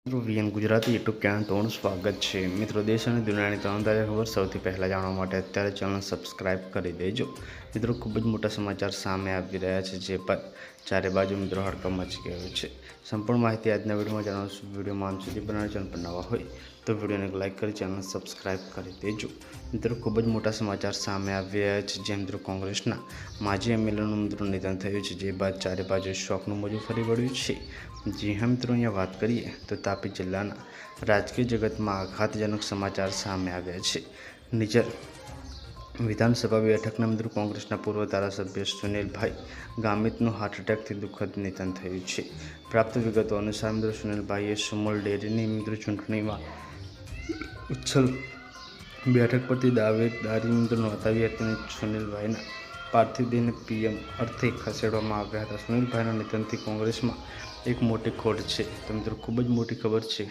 મિત્રો VN Gujarati YouTube channel તમારું સ્વાગત છે। મિત્રો દેશ અને દુનિયાની તમામ તાજા ખબર સૌથી પહેલાં જાણવા માટે અત્યારે ચેનલ સબસ્ક્રાઇબ કરી દેજો। મિત્રો ખૂબ જ મોટા સમાચાર સામે આવી રહ્યા છે, જે પર ચારે બાજુ મિત્રો હડકંપ મચી ગયો છે। સંપૂર્ણ માહિતી આજના વિડીયોમાં જણાવશું। વિડીયોમાં અંત સુધી બનાવી ચેનલ પર નવા હોય તો વિડીયોને લાઇક કરી ચેનલ સબસ્ક્રાઇબ કરી દેજો। મિત્રો ખૂબ જ મોટા સમાચાર સામે આવી રહ્યા છે, જે મિત્રો કોંગ્રેસના માજી એમએલએનું મિત્રો નિધન થયું છે, જે બાદ ચારે બાજુ શોકનું મોજું ફરી વળ્યું છે। જી હા મિત્રો, અહીંયા વાત કરીએ તો તાપી જિલ્લાના રાજકીય જગતમાં આઘાતજનક સમાચાર સામે આવ્યા છે। નિઝર વિધાનસભા બેઠકના મિત્રો કોંગ્રેસના પૂર્વ ધારાસભ્ય સુનિલભાઈ ગામિતનું હાર્ટ એટેકથી દુઃખદ નિધન થયું છે। પ્રાપ્ત વિગતો અનુસાર મિત્રો સુનિલભાઈએ સુમુલ ડેરીની મિત્રો ચૂંટણીમાં ઉચ્છલ બેઠક પરથી દાવેદારી મિત્રો નોંધાવી હતી અને સુનિલભાઈના પાર્થિવ દેહને પીએમ અર્થે ખસેડવામાં આવ્યા હતા। સુનિલભાઈના નિધનથી કોંગ્રેસમાં એક મોટી ખોટ છે। તો મિત્રો ખૂબ જ મોટી ખબર છે।